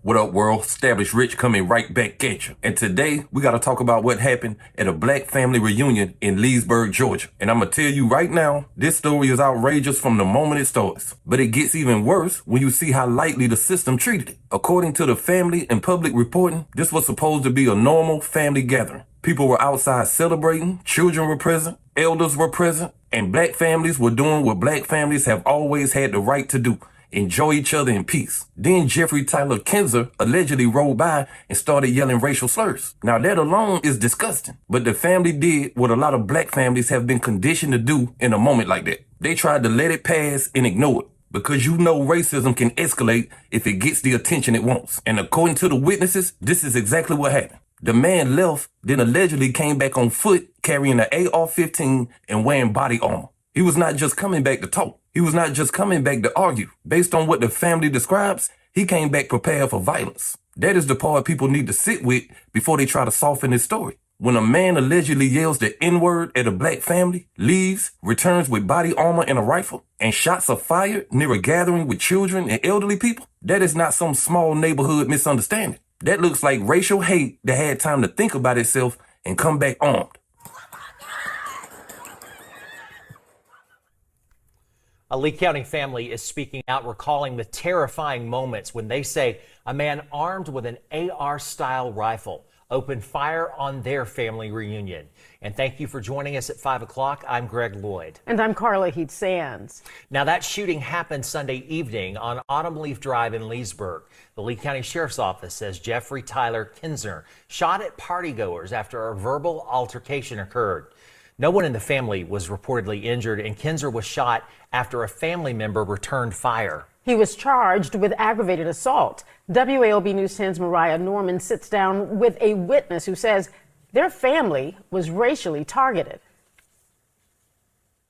What up, world? Established Rich coming right back at you. And today, we got to talk about what happened at a black family reunion in Leesburg, Georgia. And I'm going to tell you right now, this story is outrageous from the moment it starts. But it gets even worse when you see how lightly the system treated it. According to the family and public reporting, this was supposed to be a normal family gathering. People were outside celebrating, children were present, elders were present, and black families were doing what black families have always had the right to do. Enjoy each other in peace. Then Jeffrey Tyler Kinzer allegedly rolled by and started yelling racial slurs. Now that alone is disgusting, but the family did what a lot of black families have been conditioned to do in a moment like that. They tried to let it pass and ignore it, because you know racism can escalate if it gets the attention it wants. And according to the witnesses, this is exactly what happened. The man left, then allegedly came back on foot carrying an AR-15 and wearing body armor. He was not just coming back to talk. He was not just coming back to argue. Based on what the family describes, he came back prepared for violence. That is the part people need to sit with before they try to soften his story. When a man allegedly yells the N-word at a black family, leaves, returns with body armor and a rifle, and shots are fired near a gathering with children and elderly people, that is not some small neighborhood misunderstanding. That looks like racial hate that had time to think about itself and come back armed. A Lee County family is speaking out, recalling the terrifying moments when they say a man armed with an AR-style rifle opened fire on their family reunion. And thank you for joining us at 5 o'clock. I'm Greg Lloyd. And I'm Carla Heat-Sands. Now, that shooting happened Sunday evening on Autumn Leaf Drive in Leesburg. The Lee County Sheriff's Office says Jeffrey Tyler Kinzer shot at partygoers after a verbal altercation occurred. No one in the family was reportedly injured, and Kinzer was shot after a family member returned fire. He was charged with aggravated assault. WALB News 10's Mariah Norman sits down with a witness who says their family was racially targeted.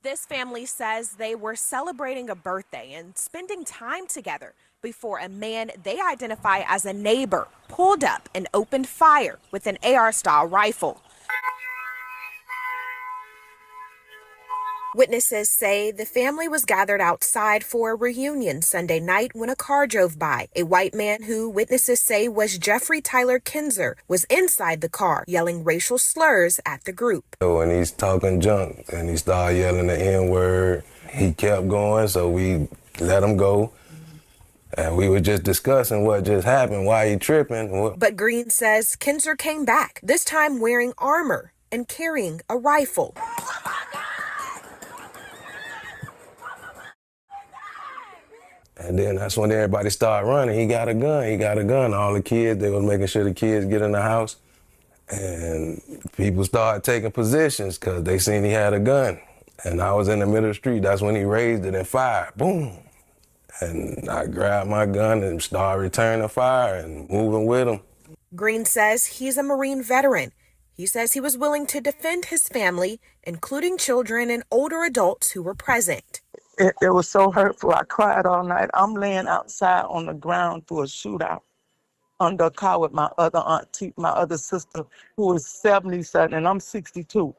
This family says they were celebrating a birthday and spending time together before a man they identify as a neighbor pulled up and opened fire with an AR-style rifle. Witnesses say the family was gathered outside for a reunion Sunday night when a car drove by. A white man who witnesses say was Jeffrey Tyler Kinzer was inside the car yelling racial slurs at the group. When he's talking junk and he started yelling the N-word, he kept going, so we let him go. And we were just discussing what just happened, why he tripping. But Green says Kinzer came back, this time wearing armor and carrying a rifle. And then that's when everybody started running. He got a gun. All the kids, they was making sure the kids get in the house. And people started taking positions because they seen he had a gun. And I was in the middle of the street. That's when he raised it and fired. Boom. And I grabbed my gun and started returning fire and moving with him. Green says he's a Marine veteran. He says he was willing to defend his family, including children and older adults who were present. It was so hurtful. I cried all night. I'm laying outside on the ground for a shootout under a car with my other auntie, my other sister, who is 77, and I'm 62.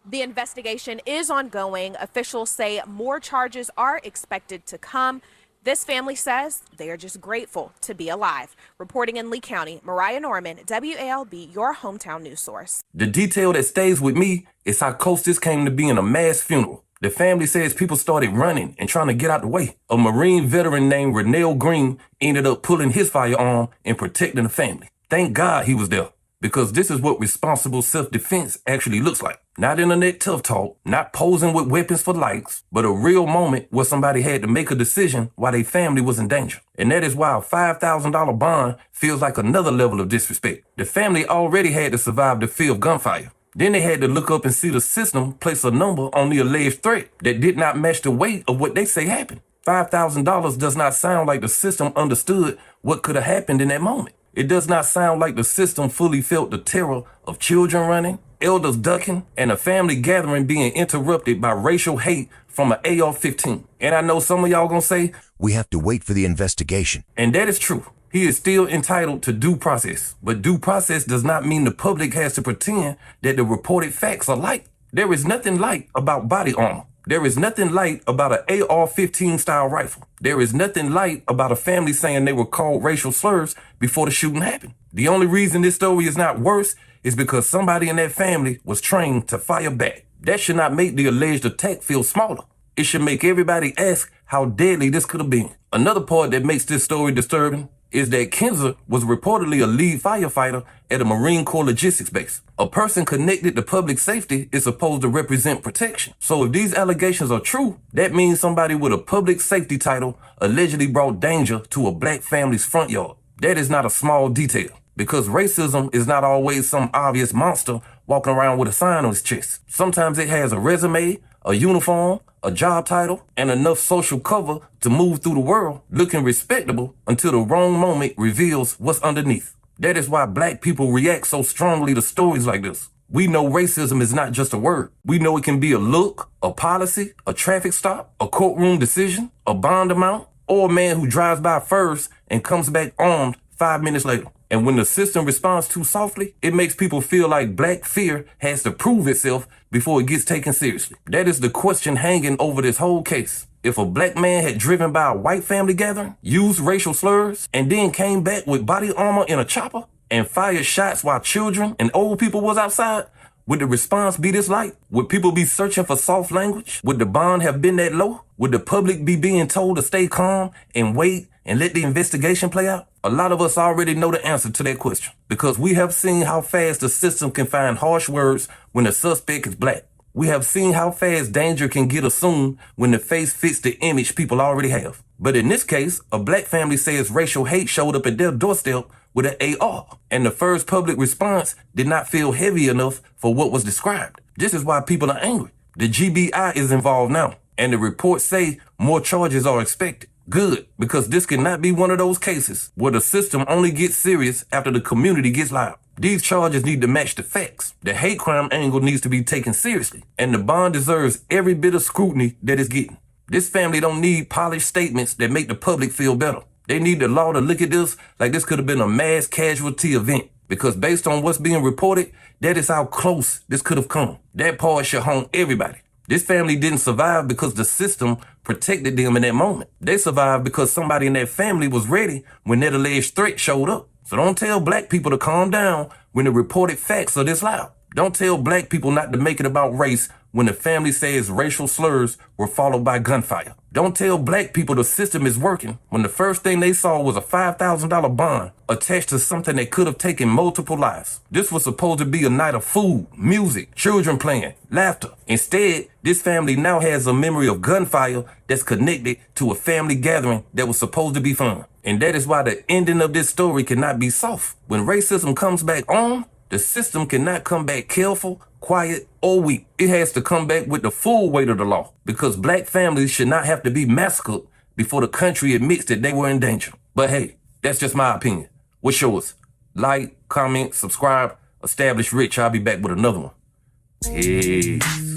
The investigation is ongoing. Officials say more charges are expected to come. This family says they are just grateful to be alive. Reporting in Lee County, Mariah Norman, WALB, your hometown news source. The detail that stays with me is how close this came to being a mass funeral. The family says people started running and trying to get out the way. A Marine veteran named Renell Green ended up pulling his firearm and protecting the family. Thank God he was there, because this is what responsible self-defense actually looks like. Not internet tough talk, not posing with weapons for likes, but a real moment where somebody had to make a decision while their family was in danger. And that is why a $5,000 bond feels like another level of disrespect. The family already had to survive the fear of gunfire. Then they had to look up and see the system place a number on the alleged threat that did not match the weight of what they say happened. $5,000 does not sound like the system understood what could have happened in that moment. It does not sound like the system fully felt the terror of children running, elders ducking, and a family gathering being interrupted by racial hate from an AR-15. And I know some of y'all gonna say, we have to wait for the investigation. And that is true. He is still entitled to due process, but due process does not mean the public has to pretend that the reported facts are light. There is nothing light about body armor. There is nothing light about an AR-15 style rifle. There is nothing light about a family saying they were called racial slurs before the shooting happened. The only reason this story is not worse is because somebody in that family was trained to fire back. That should not make the alleged attack feel smaller. It should make everybody ask how deadly this could have been. Another part that makes this story disturbing is that Kinzer was reportedly a lead firefighter at a Marine Corps logistics base. A person connected to public safety is supposed to represent protection. So if these allegations are true, that means somebody with a public safety title allegedly brought danger to a black family's front yard. That is not a small detail, because racism is not always some obvious monster walking around with a sign on his chest. Sometimes it has a resume, a uniform, a job title, and enough social cover to move through the world looking respectable until the wrong moment reveals what's underneath. That is why black people react so strongly to stories like this. We know racism is not just a word. We know it can be a look, a policy, a traffic stop, a courtroom decision, a bond amount, or a man who drives by first and comes back armed 5 minutes later. And when the system responds too softly, it makes people feel like black fear has to prove itself before it gets taken seriously. That is the question hanging over this whole case. If a black man had driven by a white family gathering, used racial slurs, and then came back with body armor in a chopper and fired shots while children and old people was outside, would the response be this light? Would people be searching for soft language? Would the bond have been that low? Would the public be being told to stay calm and wait and let the investigation play out? A lot of us already know the answer to that question, because we have seen how fast the system can find harsh words when the suspect is black. We have seen how fast danger can get assumed when the face fits the image people already have. But in this case, a black family says racial hate showed up at their doorstep with an AR, and the first public response did not feel heavy enough for what was described. This is why people are angry. The GBI is involved now, and the reports say more charges are expected. Good, because this cannot be one of those cases where the system only gets serious after the community gets loud. These charges need to match the facts. The hate crime angle needs to be taken seriously, and the bond deserves every bit of scrutiny that it's getting. This family don't need polished statements that make the public feel better. They need the law to look at this like this could have been a mass casualty event, because based on what's being reported, that is how close this could have come. That part should haunt everybody. This family didn't survive because the system protected them in that moment. They survived because somebody in that family was ready when that alleged threat showed up. So don't tell black people to calm down when the reported facts are this loud. Don't tell black people not to make it about race when the family says racial slurs were followed by gunfire. Don't tell black people the system is working when the first thing they saw was a $5,000 bond attached to something that could have taken multiple lives. This was supposed to be a night of food, music, children playing, laughter. Instead, this family now has a memory of gunfire that's connected to a family gathering that was supposed to be fun. And that is why the ending of this story cannot be soft. When racism comes back on, the system cannot come back careful, quiet, or weak. It has to come back with the full weight of the law, because black families should not have to be massacred before the country admits that they were in danger. But hey, that's just my opinion. What's yours? Like, comment, subscribe. Established Rich. I'll be back with another one. Peace.